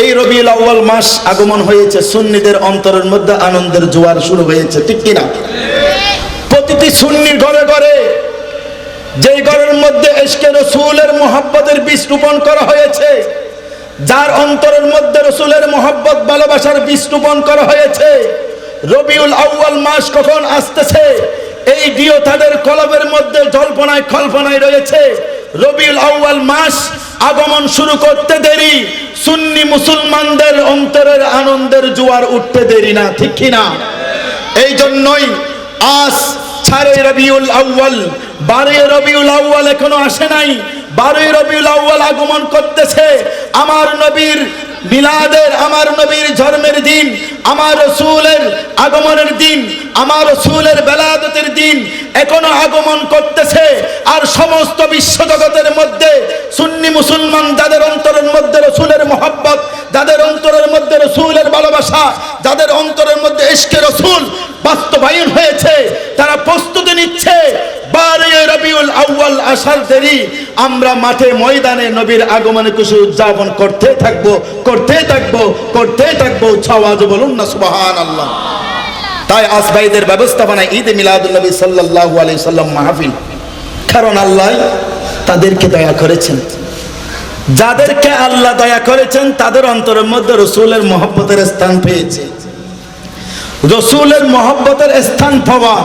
এই রবিউল আউয়াল মাস আগমন হয়েছে, সুন্নিদের অন্তরের মধ্যে আনন্দের জোয়ার শুরু হয়েছে, ঠিক কিনা? প্রতিটি সুন্নি ঘরে ঘরে, যেই ঘরের মধ্যে ইশকে রাসূলের মুহাব্বতের বীজ রোপণ করা হয়েছে, যার অন্তরের মধ্যে রাসূলের মুহাব্বত ভালোবাসার বীজ রোপণ করা হয়েছে, রবিউল আউয়াল মাস কখন আসতেছে এই দিও তাদের কলবের মধ্যে জল্পনায় কল্পনায় রয়েছে। রবিউল আউয়াল মাস আগমন শুরু করতে দেরি, সুন্নি মুসলমানদের অন্তরের আনন্দের জোয়ার উঠতে দেরি না, ঠিক কিনা? এই জন্যই আজ 4 রবিউল আউয়াল, 12 রবিউল আউয়াল এখনো আসে নাই, 12 রবিউল আউয়াল আগমন করতেছে। আমার নবীর মিলাদের, আমার নবীর জন্মের দিন, আমার রাসূলের আগমনের দিন, আমার রাসূলের বেলাদতের দিন এখনো আগমন করতেছে। আর সমস্ত বিশ্বজগতের মধ্যে সুন্নি মুসলমান যাদের অন্তরের মধ্যে রাসূলের মুহাব্বত, যাদের অন্তরের মধ্যে রাসূলের ভালোবাসা, যাদের অন্তরের মধ্যে ইশকে রাসূল বাস্তবায়ন হয়েছে, তারা প্রস্তুতি নিচ্ছে 12 রবিউল আউয়াল আসার দেরি, আমরা মাঠে ময়দানে নবীর আগমনে খুশি উদযাপন করতে থাকবো, করতে থাকবো, করতে থাকবো। আওয়াজ বলুন না সুবহানাল্লাহ। তাই আজ ভাইদের ব্যবস্থাপনায় ঈদ মিলাদুন নবী সাল্লাল্লাহু আলাইহি সাল্লাম মাহফিল, কারণ আল্লাহ তাদেরকে দয়া করেছেন, যাদেরকে আল্লাহ দয়া করেছেন তাদের অন্তরের মধ্যে রাসূলের মুহাব্বতের স্থান পেয়েছে। রাসূলের মুহাব্বতের স্থান পাওয়া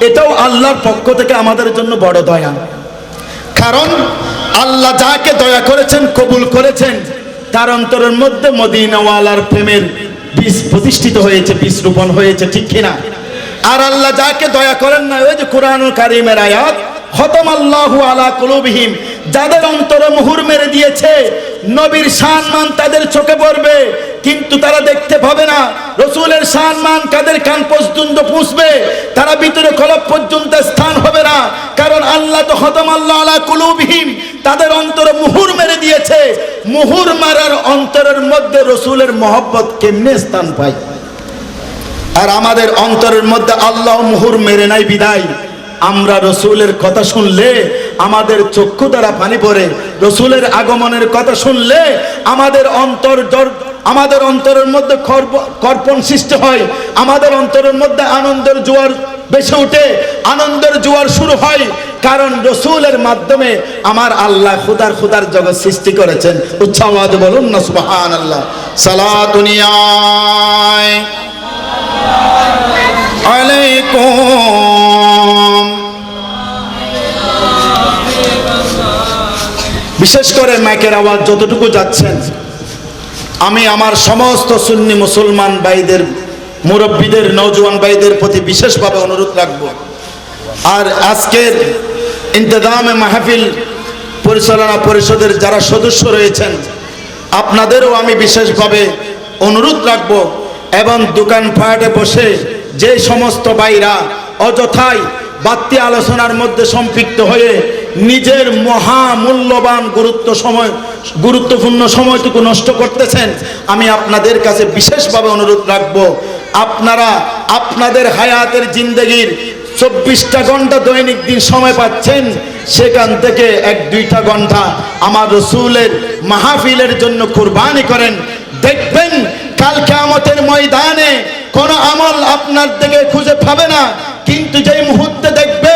এটাও আল্লাহর পক্ষ থেকে আমাদের জন্য বড় দয়া, কারণ আল্লাহ যাকে দয়া করেছেন, কবুল করেছেন, তার অন্তরের মধ্যে মদিনাওয়ালার প্রেমের বীজ প্রতিষ্ঠিত হয়েছে, বীজ রোপণ হয়েছে, ঠিক কিনা? আর আল্লাহ যাকে দয়া করেন না, ওই যে কোরআনুল কারীমের আয়াত, খতামাল্লাহু আলা কুলুবিহিম, যাদের অন্তরে মুহুর মেরে দিয়েছে, নবীর সম্মান তাদের চোখে পড়বে কিন্তু তারা দেখতে পাবে না, রাসূলের সম্মান তাদের কান পর্যন্ত পৌঁছবে, তারা ভিতরে কলব পর্যন্ত স্থান হবে না, কারণ আল্লাহ তো খতামাল্লাহু আলা কুলুবিহিম, তাদের অন্তরে মুহুর মেরে দিয়েছে। মুহুর মারার অন্তরের মধ্যে রাসূলের মহব্বত কেমনে স্থান পায়? আর আমাদের অন্তরের মধ্যে আল্লাহ মুহুর মেরে নাই বিদায় আমরা রাসূলের কথা শুনলে আমাদের চক্ষু দ্বারা পানি পড়ে, রাসূলের আগমনের কথা শুনলে আমাদের অন্তরের মধ্যে কর্পণ সৃষ্টি হয়, আমাদের অন্তরের মধ্যে আনন্দের জোয়ার বেশি ওঠে, আনন্দের জোয়ার শুরু হয়, কারণ রাসূলের মাধ্যমে আমার আল্লাহ খুদার জগৎ সৃষ্টি করেছেন। উচ্চ আওয়াজে বলুন না সুবহানাল্লাহ। সালাতুনিয়ায় আলাইকুম। বিশেষ করে মাইকের আওয়াজ যতটুকু যাচ্ছেন, আমি আমার সমস্ত সুন্নি মুসলমান ভাইদের, মুরব্বীদের, নওজোয়ান ভাইদের প্রতি বিশেষভাবে অনুরোধ রাখবো। আর আজকের ইন্তজামে মাহফিল পরিচালনা পরিষদের যারা সদস্য রয়েছেন, আপনাদেরও আমি বিশেষভাবে অনুরোধ রাখবো, এবং দোকানপাটে বসে যে সমস্ত ভাইরা অযথাই বাড়তি আলোচনার মধ্যে সম্পৃক্ত হয়ে নিজের মহামূল্যবান গুরুত্বপূর্ণ সময়টুকু নষ্ট করতেছেন, আমি আপনাদের কাছে বিশেষভাবে অনুরোধ রাখবো, আপনারা আপনাদের হায়াতের জিন্দেগির 24টা ঘন্টা দৈনিক দিন সময় পাচ্ছেন, সেখান থেকে 1-2টা ঘন্টা আমার রাসূলের মাহফিলের জন্য কুরবানি করেন। দেখবেন কাল কিয়ামতের ময়দানে কোন আমল আপনার দিকে খুঁজে পাবে না, কিন্তু যেই মুহূর্তে দেখবে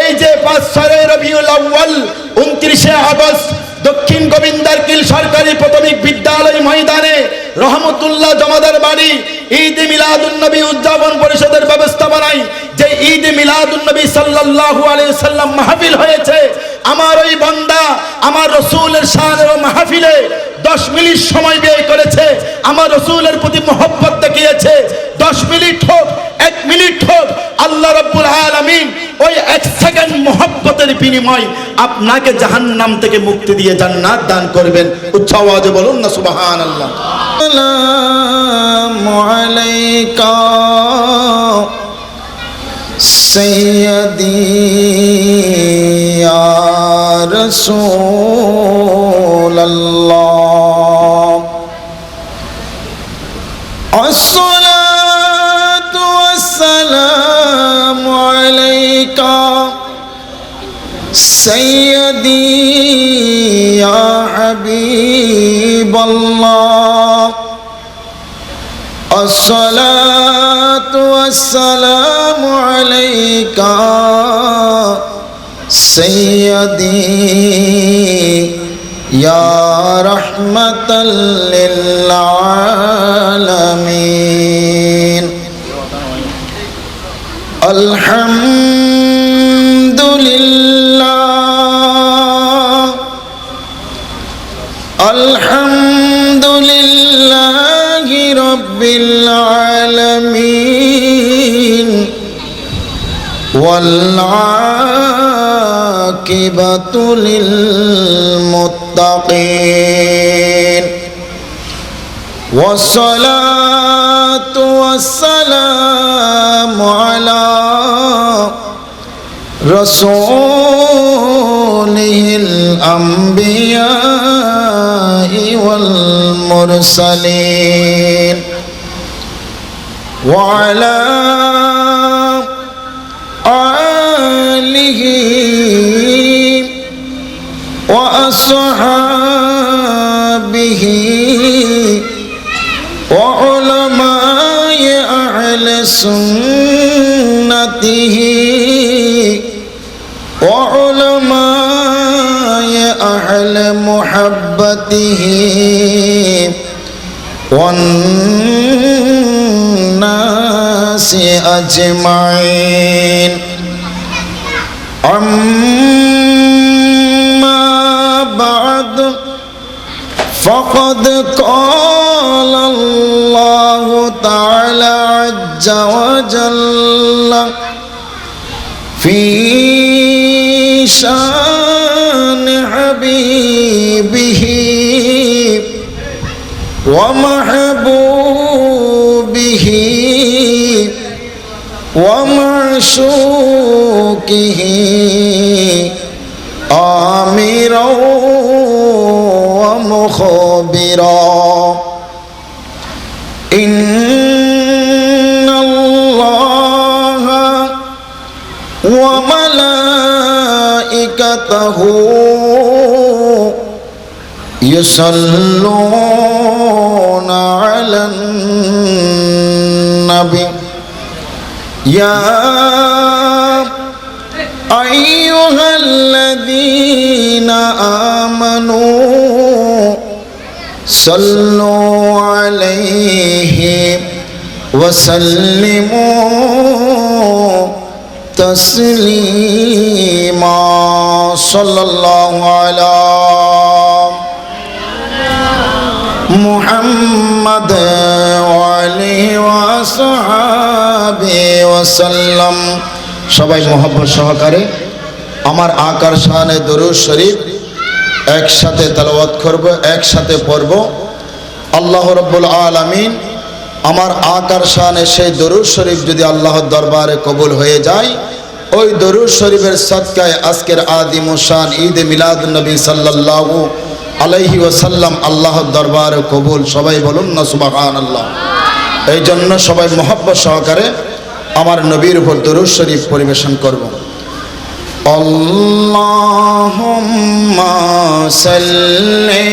এই যে 5 রবিউল আউয়াল 29 আগস্ট দক্ষিণ গোবিন্দারকিল সরকারি প্রাথমিক বিদ্যালয় ময়দানে রহমতুল্লাহ জমাদার বাড়ি ঈদ মিলাদুন নবী উদযাপন পরিষদের ব্যবস্থাপনায় যে ঈদ মিলাদুন নবী সাল্লাল্লাহু আলাইহি সাল্লাম মাহফিল হয়েছে, আমার ওই বান্দা আমার রাসূলের শানের মাহফিলে 10 মিনিট সময় ব্যয় করেছে, আমার রাসূলের প্রতি মহব্বত দেখিয়েছে। 10 মিনিট হোক, 1 মিনিট হোক, আল্লাহ রাব্বুল আলামিন ওই 1 সেকেন্ড মহব্বতের বিনিময় আপনাকে জাহান্নাম থেকে মুক্তি দিয়ে জান্নাত দান করবেন। উচ্চ আওয়াজে বলুন না সুবহানাল্লাহ। আসসালামু আলাইকা সাইয়্যিদি ইয়া রাসূলুল্লাহ, আসসালাতু ওয়াসসালামু আলাইকা سيدي يا حبيب الله الصلاة والسلام عليك سيدي يا رحمة للعالمين الحمد لله الحمد لله رب العالمين والعاقبة للمتقين والصلاة والسلام على رسوله الأنبياء والمرسلين وعلى آله وأصحابه وعلماء أهل سنته وعلماء أهل محبته والناس أجمعين أما بعد فقد قال الله تعالى عز وجل في شان حبيبه ومحبوبه ومعشوقه آمرا ومخبرا إن الله وملائكته يصلون على النبي يا أيها الذين آمنوا صلوا عليه وسلموا تسليما صلى الله على محمد وعليه وصحبه وسلم সবাই মোহাম্মদ সহকারে আমার আকার শানে দরুদ শরীফ একসাথে তেলাওয়াত করব একসাথে পড়ব আল্লাহ রাব্বুল আলামিন আমার আকার শানে সেই দরুদ শরীফ যদি আল্লাহর দরবারে কবুল হয়ে যায় ওই দরুদ শরীফের সদকায় আজকের আদিম শান ঈদ মিলাদুন নবী সাল্লাল্লাহু আলাইহি ওয়াসাল্লাম আল্লাহর দরবারে কবুল সবাই বলুন না সুবহানাল্লাহ এই জন্য সবাই মোহাব্বত সহকারে আমার নবীর উপর দরুদ শরীফ পরিবেশন করব আল্লাহুম্মা সাল্লি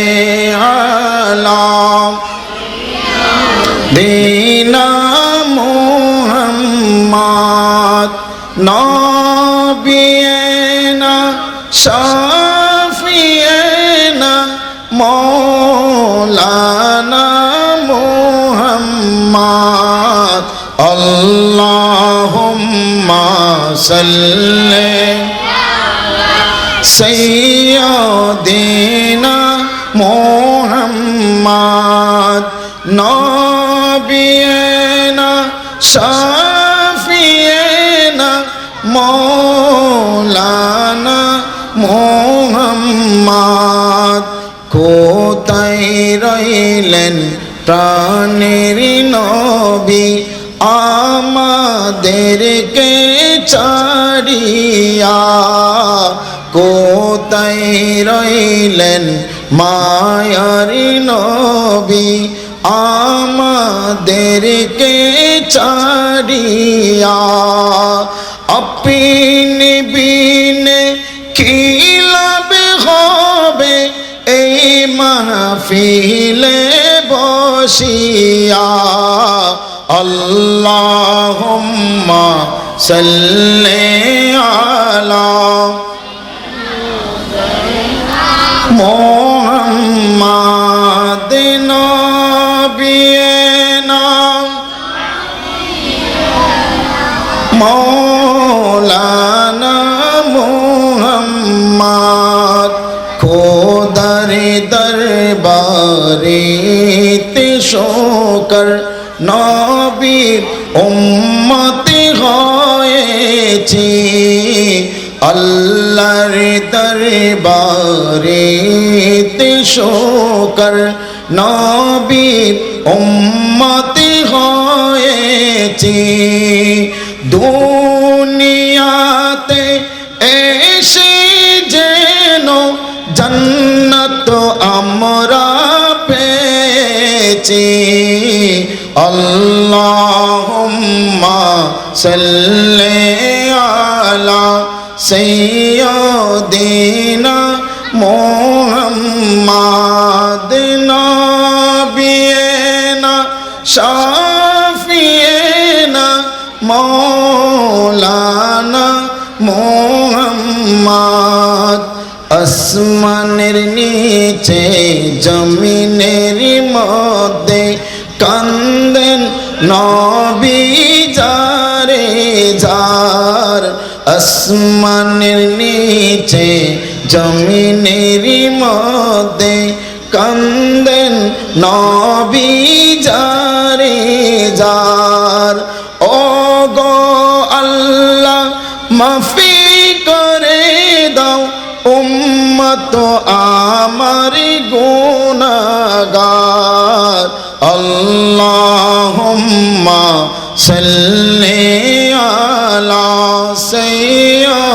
আলা দিনা মুহাম্মদ নবিয়না শাফিয়না মৌলানা মুহাম্মদ আল্লাহুম্মা সাল্লি সাইয়্যিদিনা মুহাম্মদ নবিয়না শাফিয়না মৌলানা মুহাম্মদ কোথায় রইলেন প্রাণের নবী আমাদেরকে ছাড়িয়া কোথায় রইলেন মায়ার নবী আমাদেরকে ছাড়িয়া আপনি বিনে কি মাহফিলে বসিয়া আল্লাহুম্মা সাল্লি আলা মুহাম্মাদ নবিয়িনা মৌলানা মুহাম্মদ খোদার দরবারে তে শোকর নবীর উম্মত হয়েছি আল্লাহর দরবারে তে শোকর নবীর উম্মত হয়েছি দুনিয়াতে এসে যেন জান্নাত আমরা পেয়েছি আল্লাহুম্মা সাল্লি আলা সাইয়্যিদিনা মুহাম্মাদ নবিয়িনা শাফিয়িনা মৌলানা মুহাম্মদ আসমানের নিচে জমিনের মধ্যে কান্দেন নবী যারে যার আসমানের নিচে জমিনের মধ্যে কান্দেন নবী যারে যার ও গো আল্লাহ মাফি করে দাও উম্মত আমার গুনাহগার আল্লাহুম্মা সাল্লি আলা সাইয়্যিদিনা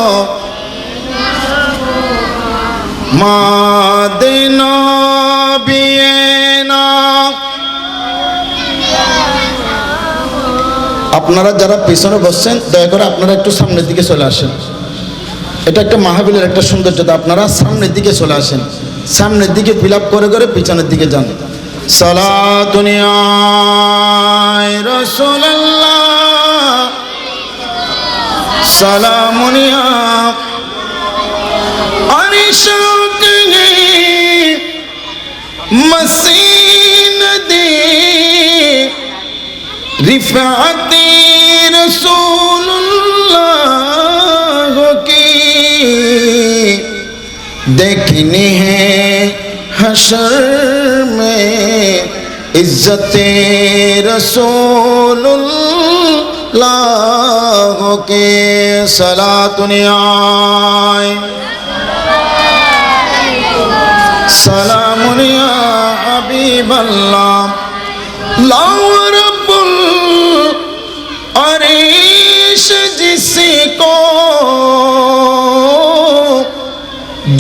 নবিয়িনা। আপনারা যারা পিছনে বসছেন দয়া করে আপনারা একটু সামনের দিকে চলে আসেন। এটা একটা মাহফিলের একটা সৌন্দর্যতা, আপনারা সামনের দিকে চলে আসেন, সামনের দিকে বিলাপ করে করে পিছনের দিকে যান। সালাতুন ইয়া রাসূলুল্লাহ সালামুন ইয়া আরশকে মসিনদে रिफ़ाते रसूलुल्लाह की देखनी है हशर में इज्जते रसूलुल्लाह के सलातुन आए सलामुन या हबीबल्लाह अरीश जिसको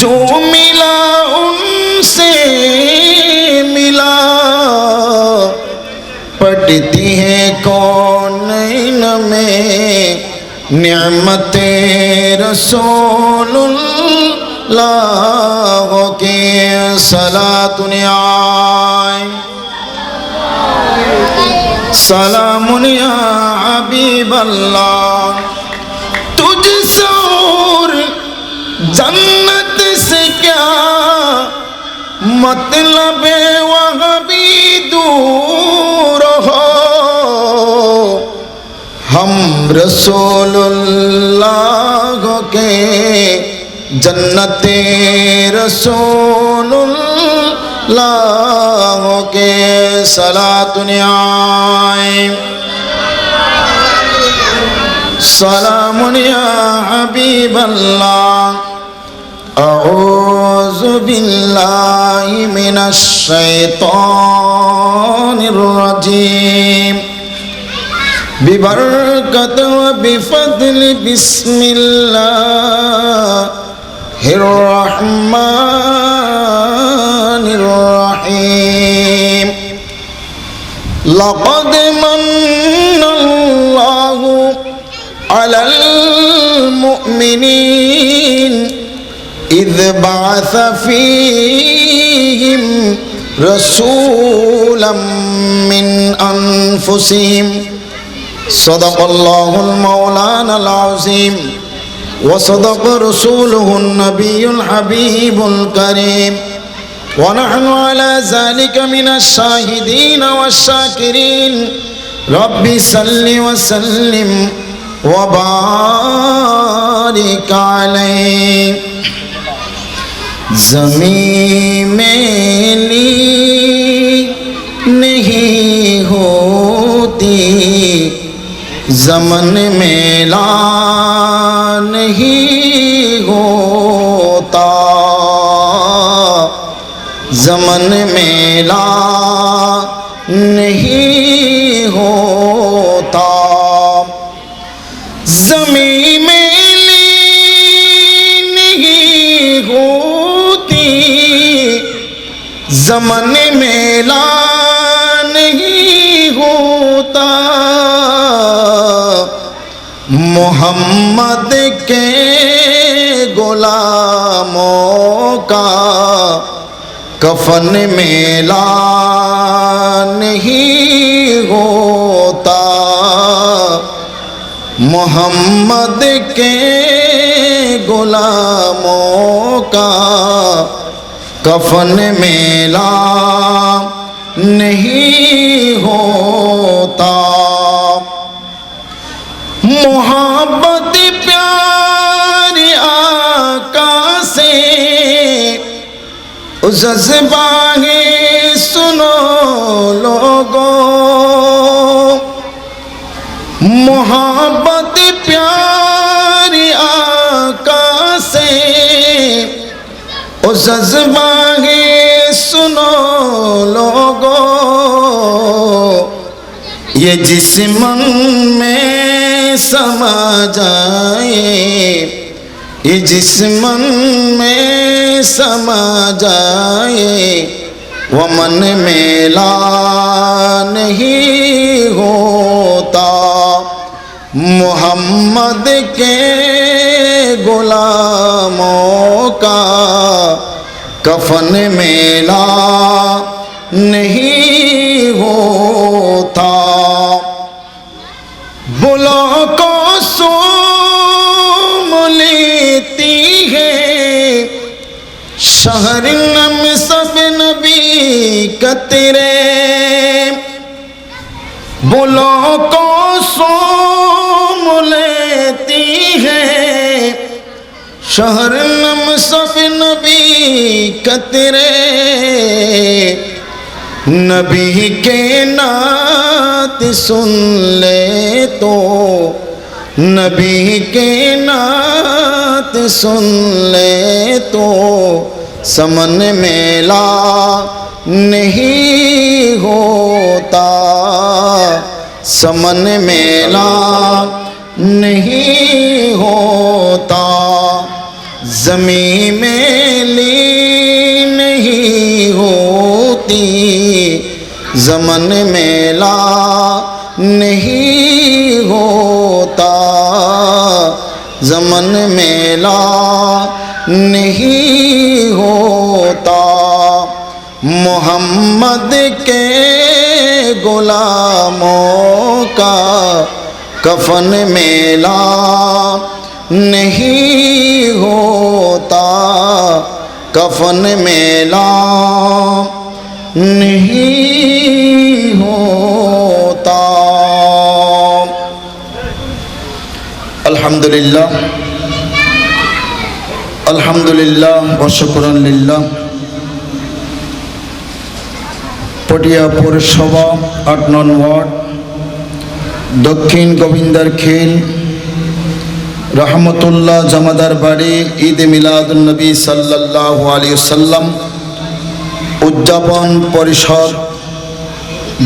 जो मिला उनसे मिला पड़ती है कौनैन में निअमते रसूलुल्लाह के सलातुन आए सलामुन या हबीबल्लाह तुझसे और जन्नत से क्या मतलब वहाँ भी दूर हो हम रसूलुल्लाह के जन्नते रसूलुल्लाह के सलातुन आए सलामुन या हबीबल्लाह अऊज़ु बिल्लाहि मिनश शैतानिर रजीम बिबरकत व बिफद्ल बिस्मिल्लाहिर रहमानिर रहीम लक़द मन्नल्लाहु अलल मुअमिनीन इज़ बअस फ़ीहिम رسولا من أنفسهم صدق الله المولانا العظيم وصدق رسوله النبي الحبيب الكريم ونحن على ذلك من الشاهدين والشاكرين رب صل وسلم وبارك عليه زمین میلی نہیں ہوتی زمن میلا نہیں ہوتا زمن میلا نہیں ہوتا زمین میلی نہیں ہوتی زمن میلا نہیں ہوتا محمد کے غلاموں کا کفن میلا نہیں ہوتا محمد کے غلاموں کا کفن میلا نہیں ہوتا محبت پیار آقا سے جذبہ ہے سنو لوگوں محبت پیار آقا سے جذبہ ہے سنو لوگوں یہ جسم میں سما جائے یہ جسم میں سما جائے ومن میلا نہیں ہوتا محمد کے غلاموں کا کفن میلا نہیں ہوتا بلا کو سوم لیتی ہے شہر نم سب نبی قطرے بلا کو سوم لیتی ہے شہر نم سب نبی قطرے نبی کے نعت سن لے تو نبی کے نعت سن لے تو سمن میلا نہیں ہوتا سمن میلا نہیں ہوتا زمین میلی نہیں ہوتی زمن میلا نہیں ہوتا زمن میلا نہیں ہوتا محمد کے غلاموں کا کفن میلا نہیں ہوتا کفن میلا نہیں ہوتا الحمدللہ الحمدللہ و شکرن للہ পটিয়া পৌরসভা ৮ নং ওয়ার্ড দক্ষিণ গোবিন্দার খেল রহমতুল্লাহ জমাদার বাড়ি ঈদ মিলাদুন নবী সাল্লাল্লাহু আলাইহি ওয়াসাল্লাম উদযাপন পরিষদ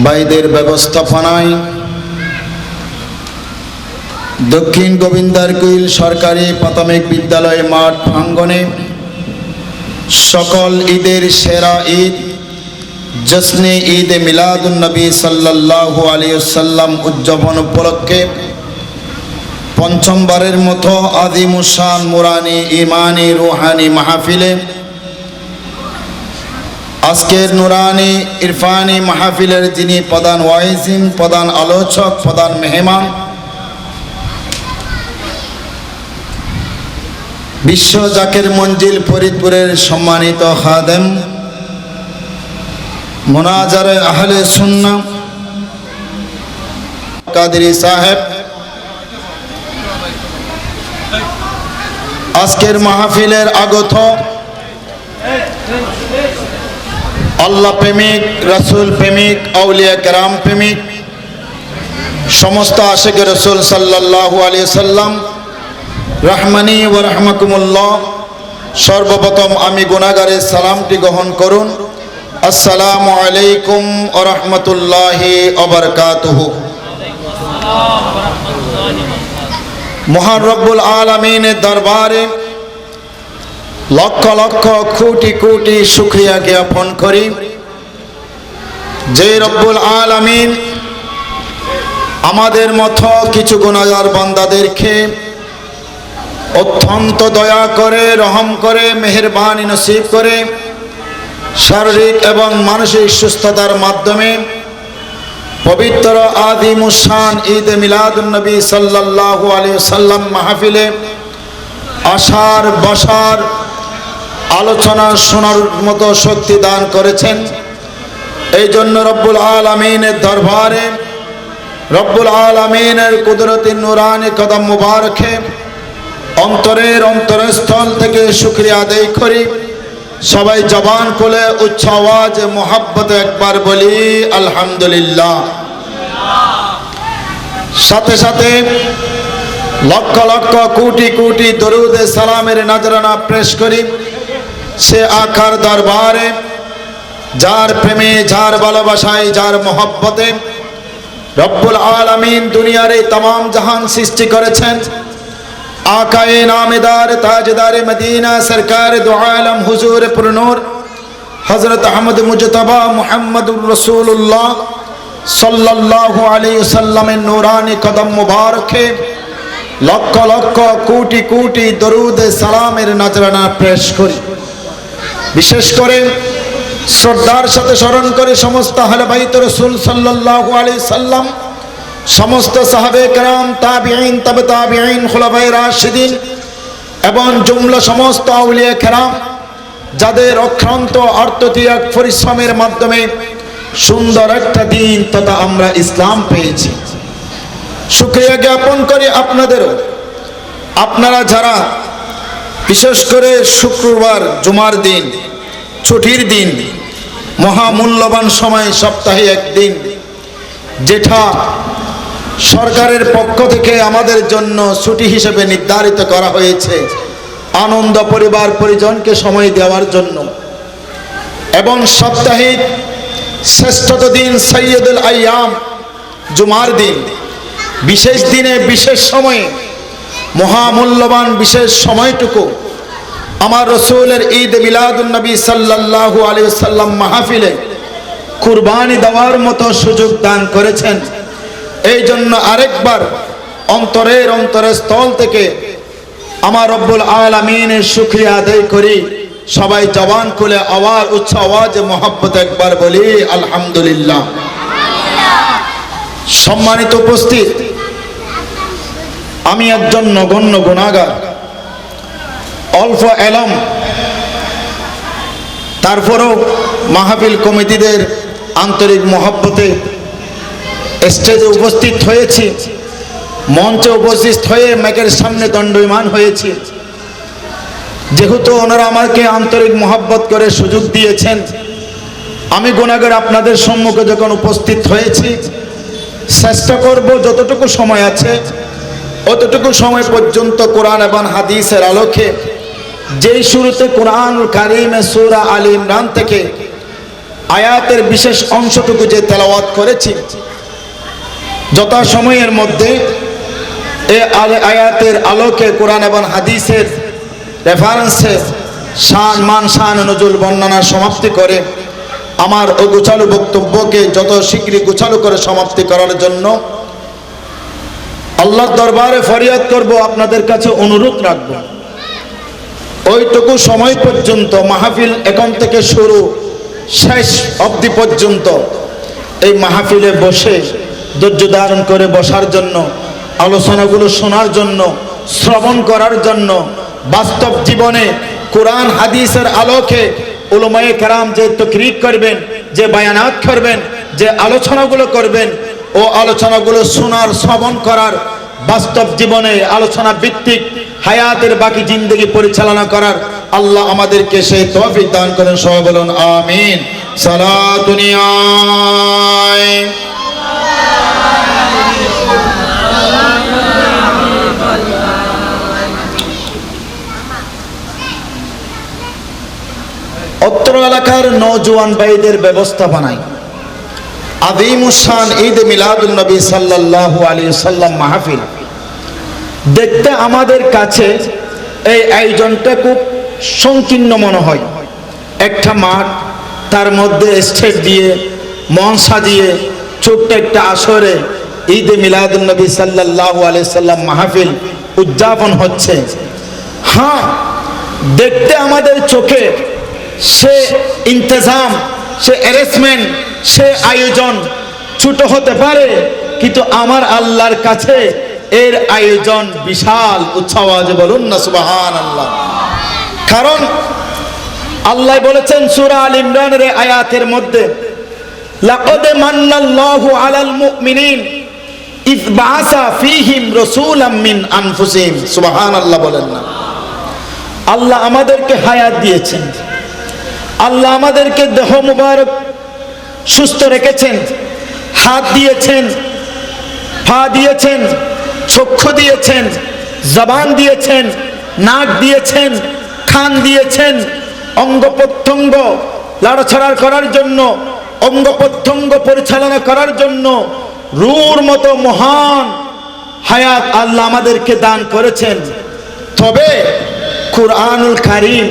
বাইদের ব্যবস্থাপনায় দক্ষিণ গোবিন্দার খেল সরকারি প্রাথমিক বিদ্যালয় মাঠ প্রাঙ্গণে সকল ঈদের সেরা ঈদ জশ্নে ঈদ মিলাদুন নবী সাল্লাল্লাহু আলাইহি ওয়াসাল্লাম উদযাপন উপলক্ষে পঞ্চমবারের মতো আযীমুশান মুরানি ইমানি রুহানি মাহফিলে আজকের নুরানি ইরফানি মাহফিলের যিনি প্রধান ওয়াইজিন, প্রধান আলোচক, প্রধান মেহমান, বিশ্ব জাকের মঞ্জিল ফরিদপুরের সম্মানিত খাদেম মুনাজারে আহলে সুন্নাহ কাদেরী সাহেব, আজকের মাহফিলের আগত আল্লাহ প্রেমিক, রাসূল প্রেমিক, আউলিয়া কেরাম প্রেমিক, সমস্ত আশিকে রাসূল সাল্লাল্লাহু আলাইহি সাল্লাম রহমানি ওয়া রাহমাকুমুল্লাহ। সর্বপ্রথম আমি গুনাহগারের সালামটি গ্রহণ করুন। আসসালামু আলাইকুম ওয়া রাহমাতুল্লাহি ওয়া বারাকাতুহু। মহান রব্বুল আলামিনের দরবারে লক্ষ লক্ষ কোটি কোটি শুকরিয়া জ্ঞাপন করি যে রব্বুল আলামিন আমাদের মতো কিছু গুনাহগার বান্দাদেরকে অত্যন্ত দয়া করে, রহম করে, মেহেরবানি নসিব করে শারীরিক এবং মানসিক সুস্থতার মাধ্যমে পবিত্র আদিমুসান ঈদ মিলাদুন নবী সাল্লাল্লাহু আলাইহি ওয়াসাল্লাম মাহফিলে আসার, বসার, আলোচনা শোনার মতো শক্তি দান করেছেন। এই জন্য রব্বুল আলামিনের দরবারে, রব্বুল আলামিনের কুদরতি নুরানি কদম মুবারকে অন্তরের অন্তরস্থল থেকে শুকরিয়া আদায় করি। সবাই জবান খুলে উচ্চ আওয়াজে মোহাব্বতে একবার বলি আলহামদুলিল্লাহ। সাথে সাথে লক্ষ লক্ষ কোটি কোটি দরুদে সালামের নজরানা পেশ করি সে আকার দরবারে যার প্রেমে, যার ভালোবাসায়, যার মোহব্বতে রব্বুল আলামিন দুনিয়ার এই तमाम জাহান সৃষ্টি করেছেন। आकाए नामेदार ताजदार मदीना सरकार दो आलम हुजूर पुरनूर हजरत अहमद मुजतबा मुहम्मदुर रसूलुल्लाह सल्लल्लाहु अलैहि वसल्लम नूरानी कदम मुबारके लक्ष लक्ष कोटि कोटि दरूद सालामेर नजराना पेश करी। विशेष करे श्रद्धार साथे स्मरण करे समस्त आहले बाइत रसूल सल्लल्लाहु अलैहि वसल्लम, समस्त साहाबे कराम, ताबिईन, तबे ताबिईन, खुलाफाए राशिदिन এবং জুমলা সমস্ত আউলিয়া কেরাম যাদের অক্লান্ত আত্মত্যাগ পরিশ্রমের মাধ্যমে সুন্দর একটা দিন তথা আমরা ইসলাম পেয়েছি। শুকরিয়া জ্ঞাপন করি আপনাদেরও। আপনারা যারা বিশেষ করে শুক্রবার, জুমার দিন, ছুটির দিন, মহামূল্যবান সময়, সপ্তাহে একদিন যেটা সরকারের পক্ষ থেকে আমাদের জন্য ছুটি হিসেবে নির্ধারিত করা হয়েছে আনন্দ পরিবার পরিজনকে সময় দেওয়ার জন্য, এবং সাপ্তাহিক শ্রেষ্ঠত দিন সৈয়দুল আইয়াম জুমার দিন, বিশেষ দিনে বিশেষ সময়ে মহামূল্যবান বিশেষ সময়টুকু আমার রসুলের ঈদ মিলাদুন নবী সাল্লাল্লাহু আলাইহি ওয়াসাল্লাম মাহফিলে কুরবানি দেওয়ার মতো সুযোগ দান করেছেন। এই জন্য আরেকবার অন্তরের অন্তরস্থল থেকে আমার রব্বুল আলামিনের শুকরিয়া আদায় করি। সবাই জবান খুলে আওয়াজ, উচ্চ আওয়াজে মোহাব্বত একবার বলি আলহামদুলিল্লাহ। সম্মানিত উপস্থিত, আমি একজন নগণ্য গুনাহগার, অল্প এলম, তারপরেও মাহফিল কমিটিদের আন্তরিক মোহাব্বতে স্টেজে উপস্থিত হয়েছি, মঞ্চে উপস্থিত হয়ে মাইকের সামনে দণ্ডায়মান হয়েছি। যেহেতু ওনারা আমাকে আন্তরিক মোহাব্বত করে সুযোগ দিয়েছেন, আমি গুনাহগার আপনাদের সম্মুখে যখন উপস্থিত হয়েছি, চেষ্টা করব যতটুকু সময় আছে অতটুকু সময় পর্যন্ত কোরআন এবং হাদিসের আলোকে যেই শুরুতে কোরআনুল কারীমে সূরা আলে ইমরান থেকে আয়াতের বিশেষ অংশটুকু যে তেলাওয়াত করেছি, যথা সময়ের মধ্যে এই আয়াতের আলোকে কোরআন এবং হাদিসের রেফারেন্সে শান, মান, শান, নজুল বর্ণনা সমাপ্তি করে আমার অগোছালো বক্তব্যকে যত শীঘ্রই গোছালো করে সমাপ্তি করার জন্য আল্লাহর দরবারে ফরিয়াদ করব, আপনাদের কাছে অনুরোধ রাখব ওইটুকু সময় পর্যন্ত মাহফিল এখন থেকে শুরু শেষ অবধি পর্যন্ত এই মাহফিলে বসে ধৈর্য ধারণ করে বসার জন্য, আলোচনাগুলো শোনার জন্য, শ্রবণ করার জন্য, বাস্তব জীবনে কোরআন হাদিসের আলোকে উলামায়ে কেরাম যে তাকরীর করবেন, যে বায়ানাত করবেন, যে আলোচনাগুলো করবেন, ও আলোচনাগুলো শোনার, শ্রবণ করার, বাস্তব জীবনে আলোচনা ভিত্তিক হায়াতের বাকি জিন্দগি পরিচালনা করার আল্লাহ আমাদেরকে সেই তৌফিক দান করেন। সবাই বলুন আমিন। সালাতুনিয়ায় অত্র এলাকার নওজোয়ান ভাইদের ব্যবস্থাপনায় আযীমুশ-শান ঈদ মিলাদুন নবী সাল্লাল্লাহু আলাইহি সাল্লাম মাহফিল দেখতে আমাদের কাছে এই আয়োজনটা খুব সংকীর্ণ মনে হয়। একটা মাঠ, তার মধ্যে স্টেজ দিয়ে, মঞ্চ সাজিয়ে ছোট্ট একটা আসরে ঈদ মিলাদুন নবী সাল্লাল্লাহু আলাইহি সাল্লাম মাহফিল উদযাপন হচ্ছে। হ্যাঁ, দেখতে আমাদের চোখে সে ইন্তজাম, সে অ্যারেঞ্জমেন্ট, সে আয়োজন ছোট হতে পারে, কিন্তু আমার আল্লাহর কাছে এর আয়োজন বিশাল। উচ্চ আওয়াজে বলুন না সুবহানাল্লাহ। কারণ আল্লাহ বলেছেন সূরা আল ইমরানের আয়াতের মধ্যে, লাকাদ মান্নাল্লাহু আলাল মুমিনিন ইয বাআসা ফীহিম রাসূলাম মিন আনফুসিহিম। সুবহানাল্লাহ বলেন না। আল্লাহ আমাদেরকে হায়াত দিয়েছেন, আল্লাহ আমাদেরকে দেহ মুবারক সুস্থ রেখেছেন, হাত দিয়েছেন, পা দিয়েছেন, চক্ষু দিয়েছেন, জবান দিয়েছেন, নাক দিয়েছেন, কান দিয়েছেন, অঙ্গ প্রত্যঙ্গ লাড়াছাড়া করার জন্য, অঙ্গ প্রত্যঙ্গ পরিচালনা করার জন্য রূহর মতো মহান হায়াত আল্লাহ আমাদেরকে দান করেছেন। তবে কুরআনুল কারীম,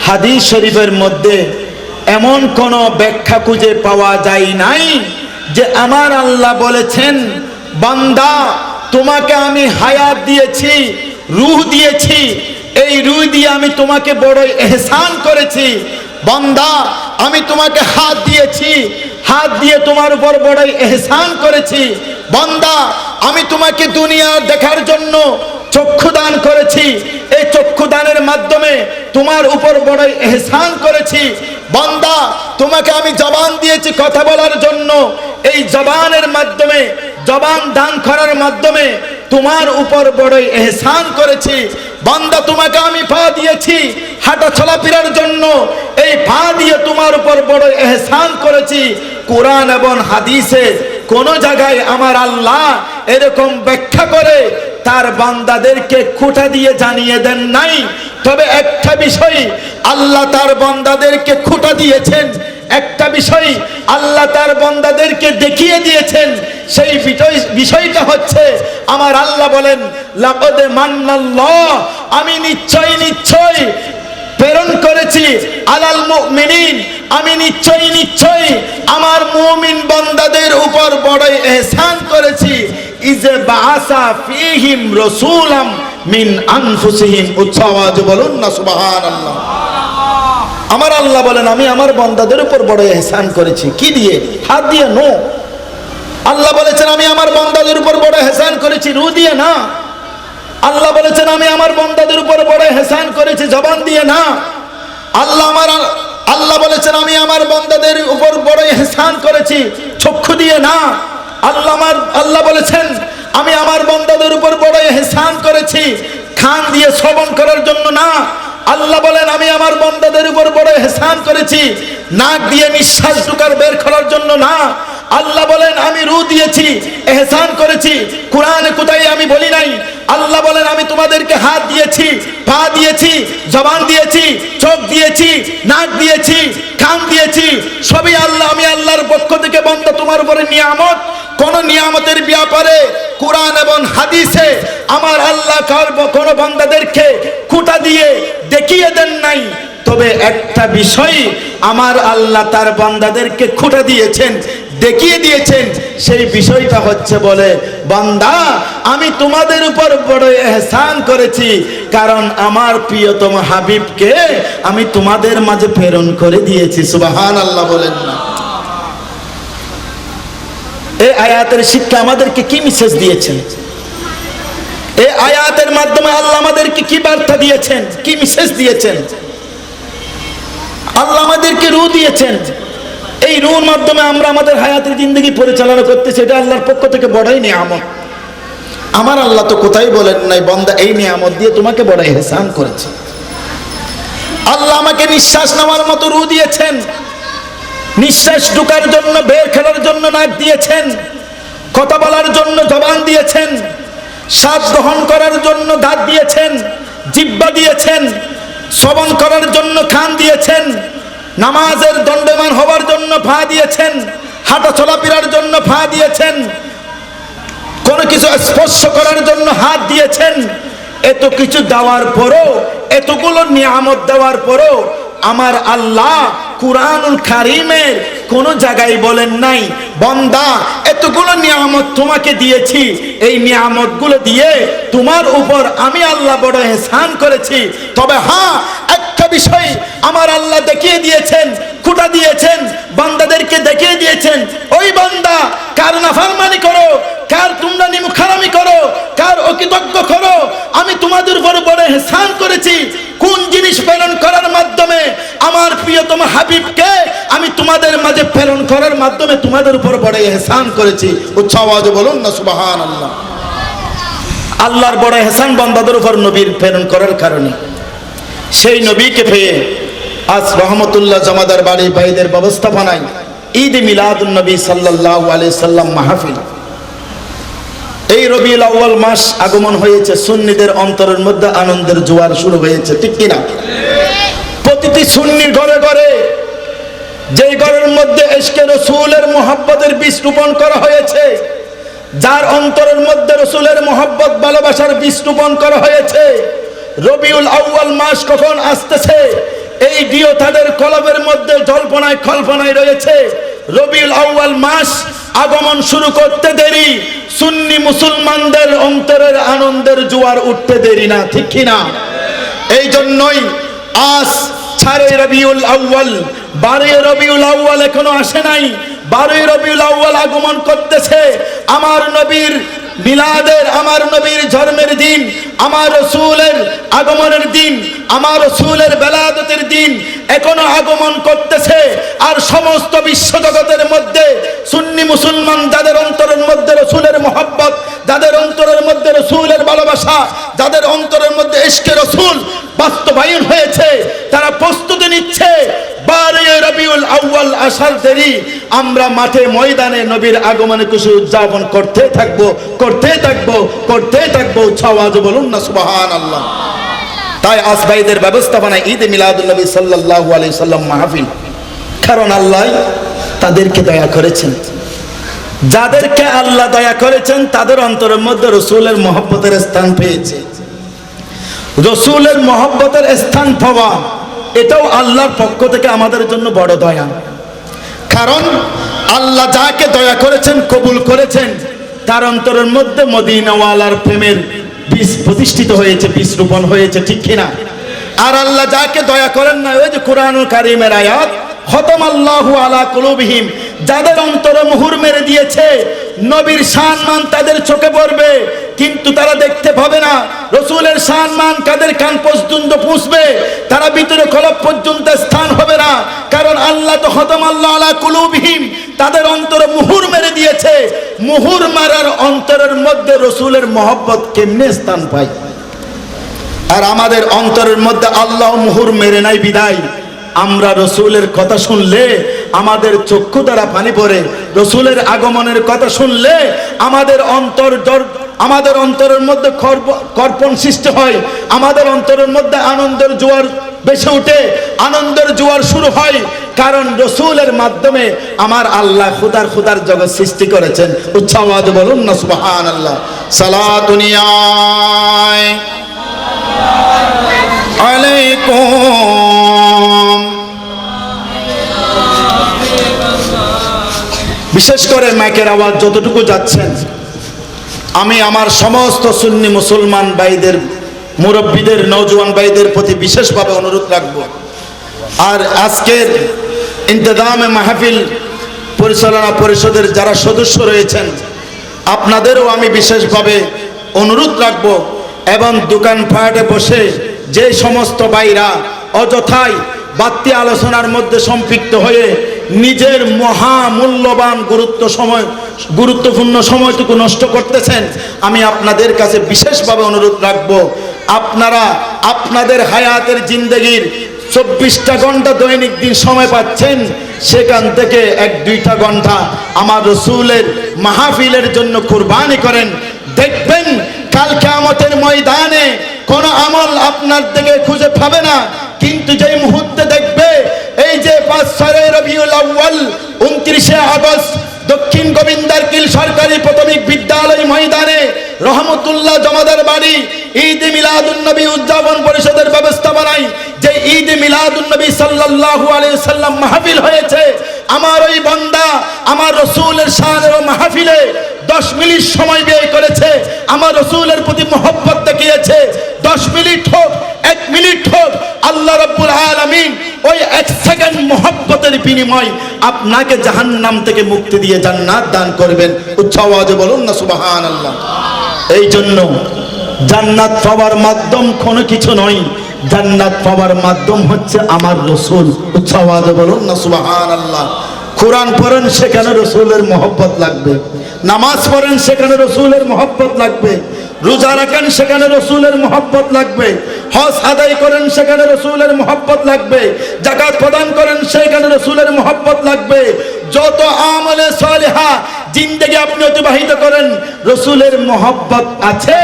হাদিস শরীফের মধ্যে এমন কোন ব্যাখ্যা খুঁজে পাওয়া যায় নাই যে আমার আল্লাহ বলেছেন, বান্দা তোমাকে আমি হায়াত দিয়েছি, রূহ দিয়েছি, এই রূহ দিয়ে আমি তোমাকে বড় ইহসান করেছি। বান্দা আমি তোমাকে হাত দিয়েছি, হাত দিয়ে তোমার উপর বড় ইহসান করেছি। বান্দা আমি তোমাকে দুনিয়া দেখার জন্য চক্ষু দান করেছি, এই চক্ষু দানের মাধ্যমে তোমার উপর বড় ইহসান করেছি। বান্দা তোমাকে আমি জবান দিয়েছি কথা বলার জন্য, এই জবানের মাধ্যমে, জবান দান করার মাধ্যমে তোমার উপর বড় ইহসান করেছি। বান্দা তোমাকে আমি পা দিয়েছি হাঁটা চলাফেরার জন্য, এই পা দিয়ে তোমার উপর বড় ইহসান করেছি। কোরআন এবং হাদিসে কোন জায়গায় আমার আল্লাহ এরকম ব্যাখ্যা করে তার বান্দাদেরকে খুঁটা দিয়ে জানিয়ে দেন নাই। তবে একটা বিষয় আল্লাহ তার বান্দাদেরকে খুঁটা দিয়েছেন, একটা বিষয় আল্লাহ তার বান্দাদেরকে দেখিয়ে দিয়েছেন। সেই বিষয়টা হচ্ছে আমার আল্লাহ বলেন, লাকাদ মান্নাল্লাহ, আমি নিশ্চয় নিশ্চয় প্রেরণ করেছি, আলাল মুমিনিন, আমি নিশ্চয় নিশ্চয় আমার মুমিন বান্দাদের উপর বড় ইহসান করেছি। ইজে বাআসা ফীহিম রাসূলাম মিন আনফুসিহিম। উচ্চ আওয়াজে বলুন না সুবহানাল্লাহ। আমার আল্লাহ বলেন, আমি আমার বান্দাদের উপর বড় ইহসান করেছি। কি দিয়ে? হাত দিয়ে নো। আল্লাহ বলেছেন আমি আমার বান্দাদের উপর বড় ইহসান করেছি, রূহ দিয়ে না। আল্লাহ বলেছেন আমি আমার বান্দাদের উপর বড় ইহসান করেছি, জবান দিয়ে না। আল্লাহ বলেছেন আমি আমার বান্দাদের উপর বড় ইহসান করেছি, চক্ষু দিয়ে না। আল্লাহ বলেছেন আমি আমার বান্দাদের উপর বড় ইহসান করেছি, কান দিয়ে শ্রবণ করার জন্য না। আল্লাহ বলেন আমি আমার বান্দাদের উপর বড় ইহসান করেছি, নাক দিয়ে নিঃশ্বাস ঢোকার বের করার জন্য না। আল্লাহ বলেন আমি রূহ দিয়েছি, ইহসান করেছি। কোরআনে কোথায় আমি বলি নাই। আল্লাহ বলেন আমি তোমাদেরকে হাত দিয়েছি, পা দিয়েছি, জবান দিয়েছি, চোখ দিয়েছি, নাক দিয়েছি, কান দিয়েছি। সবই আল্লাহ, আমি আল্লাহর পক্ষ থেকে বান্দা তোমার উপরে নিয়ামত। কোন নিয়ামতের ব্যাপারে কোরআন এবং হাদিসে আমার আল্লাহ কোন বান্দাদেরকে খুঁটা দিয়ে দেখিয়ে দেন নাই। তবে একটা বিষয় আমার আল্লাহ তার বান্দাদেরকে খুঁটা দিয়েছেন, দেখিয়ে দিয়েছেন। সেই বিষয়টা হচ্ছে বলে, বান্দা আমি তোমাদের উপর বড় ইহসান করেছি, কারণ আমার প্রিয়তম হাবিবকে আমি তোমাদের মাঝে প্রেরণ করে দিয়েছি। সুবহানাল্লাহ বলেন না। এই আয়াতের শিক্ষা আমাদেরকে কি মেসেজ দিয়েছেন? এই আয়াতের মাধ্যমে আল্লাহ আমাদেরকে কি বার্তা দিয়েছেন, কি মেসেজ দিয়েছেন? আল্লাহ আমাদেরকে রূহ দিয়েছেন। এই রূহর মাধ্যমে আমরা আমাদের হায়াতের জিন্দেগি পরিচালনা করতেছি। এটা আল্লাহর পক্ষ থেকে বড়ই নিয়ামত। আমার আল্লাহ তো কোথায় বলেন নাই, বান্দা এই নিয়ামত দিয়ে তোমাকে বড় ইহসান করেছে। আল্লাহ আমাকে নিঃশ্বাস নেওয়ার মতো রূহ দিয়েছেন, নিঃশ্বাস ঢোকার জন্য বের খেলার জন্য নাক দিয়েছেন, কথা বলার জন্য জবান দিয়েছেন, শ্বাস গ্রহণ করার জন্য দাঁত দিয়েছেন, জিহ্বা দিয়েছেন, শ্রবণ করার জন্য কান দিয়েছেন, নামাজের দণ্ডমান হওয়ার জন্য পা দিয়েছেন, হাঁটা চলাফেরার জন্য পা দিয়েছেন, কোনো কিছু স্পর্শ করার জন্য হাত দিয়েছেন। এত কিছু দেওয়ার পরও, এতগুলো নিয়ামত দেওয়ার পরও আমার আল্লাহ কুরআনুল কারীমের কোন জায়গায় বলেন নাই, বান্দা এতগুলো নিয়ামত তোমাকে দিয়েছি, এই নিয়ামতগুলো দিয়ে তোমার উপর আমি আল্লাহ বড় ইহসান করেছি। তবে হ্যাঁ, একটা বিষয় আমার আল্লাহ দেখিয়ে দিয়েছেন, খুঁটা দিয়েছেন, বান্দাদেরকে দেখিয়ে দিয়েছেন, ওই বান্দা কার নাফরমানি করো, কার তোমরা নিমুখারামি করো, কার অকৃতজ্ঞ করো, আমি তোমাদের উপর বড় ইহসান করেছি। কোন জিনিস প্রেরণ করার মাধ্যমে? আমার প্রিয়তম হাবিবকে আমি তোমাদের মাঝে প্রেরণ করার মাধ্যমে তোমাদের উপর বড় ইহসান করেছি। উচ্চ আওয়াজে বলুন না সুবহানাল্লাহ। আল্লাহর বড় ইহসান বান্দাদের উপর নবীর প্রেরণ করার কারণে। সেই নবীকে পেয়ে আজ রহমতুল্লাহ জামাদার বাড়ি ভাইদের ব্যবস্থাপনায় ঈদ মিলাদুন নবী সাল্লাল্লাহু আলাইহি সাল্লাম মাহফিল। এই রবিউল আউয়াল মাস আগমন হয়েছে, সুন্নিদের অন্তরের মধ্যে আনন্দের জোয়ার শুরু হয়েছে, ঠিক কিনা? প্রতিটি সুন্নির ঘরে ঘরে, যেই ঘরের মধ্যে ইশকে রাসূলের মুহাব্বতের বীজ রোপণ করা হয়েছে, যার অন্তরের মধ্যে রাসূলের মুহাব্বত ভালোবাসার বীজ রোপণ করা হয়েছে, রবিউল আউয়াল মাস কখন আসতেছে এই দিও তাদের কলবের মধ্যে জল্পনায় কল্পনায় রয়েছে। রবিউল আউয়াল মাস আগমন শুরু করতে দেরি, সুন্নি মুসলমানদের অন্তরের আনন্দের জোয়ার উঠতে দেরি না, ঠিক কিনা? এই জন্যই আজ 4 রবিউল আউয়াল, 12 রবিউল আউয়াল এখনো আসে নাই, 12 রবিউল আউয়াল আগমন করতেছে। আমার নবীর মিলাদের, আমার নবীর জন্মের দিন, আমার রাসূলের আগমনের দিন, আমার রাসূলের বেলাদতের দিন এখনো আগমন করতেছে। আর সমস্ত বিশ্বজগতের মধ্যে সুন্নি মুসলমান যাদের অন্তরের মধ্যে রাসূলের মুহাব্বত, যাদের অন্তরের মধ্যে রাসূলের ভালোবাসা, যাদের অন্তরের মধ্যে ইশকে রাসূল বাস্তবায়ন হয়েছে, তারা প্রস্তুতি নিচ্ছে 12 রবিউল আউয়াল আসার দেরি আমরা মাঠে ময়দানে নবীর আগমনের খুশি উদযাপন করতে থাকবো, করতে থাকবো, করতে থাকবো। আওয়াজ বলুন না সুবহানাল্লাহ। তাই আজ ভাইদের ব্যবস্থাপনায় ঈদ মিলাদুন নবী সাল্লাল্লাহু আলাইহি সাল্লাম মাহফিল। কারণ আল্লাহ তাদেরকে দয়া করেছেন, যাদেরকে আল্লাহ দয়া করেছেন তাদের অন্তরের মধ্যে রাসূলের মুহাব্বতের স্থান পেয়েছে। রাসূলের মুহাব্বতের স্থান পাওয়া এটাও আল্লাহর পক্ষ থেকে আমাদের জন্য বড় দয়া। কারণ আল্লাহ যাকে দয়া করেছেন, কবুল করেছেন, তার অন্তরের মধ্যে মদিনাওয়ালার প্রেমের বীজ প্রতিষ্ঠিত হয়েছে, বীজ রোপণ হয়েছে, ঠিক কিনা? আর আল্লাহ যাকে দয়া করেন না, ওই যে কোরআনুল কারীমের আয়াত, খতমাল্লাহু আলা কুলুবিহিম, যাদের অন্তরে মুহুর মেরে দিয়েছে, নবীর সম্মান তাদের চোখে পড়বে কিন্তু তারা দেখতে পাবে না, রাসূলের সম্মান কাদের কান পর্যন্ত পৌঁছবে, তারা ভিতরে কলব পর্যন্ত স্থান হবে না। কারণ আল্লাহ তো খতমাল্লাহু আলা কুলুবিহিম, তাদের অন্তরে মুহুর মেরে দিয়েছে। মুহুর মারার অন্তরের মধ্যে রাসূলের মহব্বত কেমনে স্থান পায়? আর আমাদের অন্তরের মধ্যে আল্লাহ মুহুর মেরে নাই বিদায় আমরা রাসূলের কথা শুনলে আমাদের চক্ষু দ্বারা পানি পড়ে, রাসূলের আগমনের কথা শুনলে আমাদের অন্তরের মধ্যে কর্পণ সৃষ্টি হয়, আমাদের অন্তরের মধ্যে আনন্দের জোয়ার বেশি উঠে, আনন্দের জোয়ার শুরু হয়। কারণ রাসূলের মাধ্যমে আমার আল্লাহ খুদার জগৎ সৃষ্টি করেছেন। উচ্চ আওয়াজে বলুন না সুবহানাল্লাহ। সালাতুনিয়ায় আলাইকুম। বিশেষ করে মাইকের আওয়াজ যতটুকু যাচ্ছেন, আমি আমার সমস্ত সুন্নি মুসলমান ভাইদের মুরব্বীদের, নওজোয়ান ভাইদের প্রতি বিশেষভাবে অনুরোধ রাখবো। আর আজকের ইন্তজামে মাহফিল পরিচালনা পরিষদের যারা সদস্য রয়েছেন, আপনাদেরও আমি বিশেষভাবে অনুরোধ রাখবো, এবং দোকানপাটে বসে যে সমস্ত ভাইরা অযথাই বাড়তি আলোচনার মধ্যে সম্পৃক্ত হয়ে নিজের মহামূল্যবান গুরুত্বপূর্ণ সময়টুকু নষ্ট করতেছেন, আমি আপনাদের কাছে বিশেষভাবে অনুরোধ রাখবো, আপনারা আপনাদের হায়াতের জিন্দেগির 24টা ঘন্টা দৈনিক দিন সময় পাচ্ছেন, সেখান থেকে 1-2টা ঘন্টা আমার রসুলের মাহফিলের জন্য কুরবানি করেন। দেখবেন কাল কিয়ামতের ময়দানে কোন আমল আপনার থেকে খুঁজে পাবে না, কিন্তু যেই মুহূর্তে দেখবে এই যে 5 রবিউল আউয়াল 29 আগস্ট দক্ষিণ গোবিন্দারকিল সরকারি প্রাথমিক বিদ্যালয় ময়দানে রহমতুল্লাহ জমাদার বাড়ি ঈদ মিলাদুন নবী উদযাপন পরিষদের ব্যবস্থাপনায় যে ঈদ মিলাদুন নবী সাল্লাল্লাহু আলাইহি সাল্লাম মাহফিল হয়েছে, আমার ওই বান্দা আমার রসুলের শানের মাহফিলে 10 মিনিট সময় ব্যয় করেছে, আমার রসুলের প্রতি মহব্বত দেখিয়েছে। 10 মিনিট হোক, 1 মিনিট হোক, আল্লাহ রাব্বুল আলামিন ওই 1 সেকেন্ড মহব্বতের বিনিময় আপনাকে জাহান্নাম থেকে মুক্তি দিয়ে জান্নাত দান করবেন। উচ্চ আওয়াজে বলুন না সুবহানাল্লাহ। এই জন্য জান্নাত পাওয়ার মাধ্যম কোনো কিছু নয়, জান্নাত পাওয়ার মাধ্যম হচ্ছে আমার রসুল। উচ্চ আওয়াজে বলুন না সুবহানাল্লাহ। কোরআন পড়েন, সেখানে রসুলের মহব্বত লাগবে। নামাজ পড়েন, সেখানে রসুলের মহব্বত লাগবে। রোজা রাখেন, সেখানে রসুলের মহব্বত লাগবে। হজ আদায় করেন, সেখানে রসুলের মহব্বত লাগবে। যাকাত প্রদান করেন, সেখানে রসুলের মহব্বত লাগবে। যত আমলে সালেহা জিন্দেগি আপনি অতিবাহিত করেন, রসুলের মহব্বত আছে,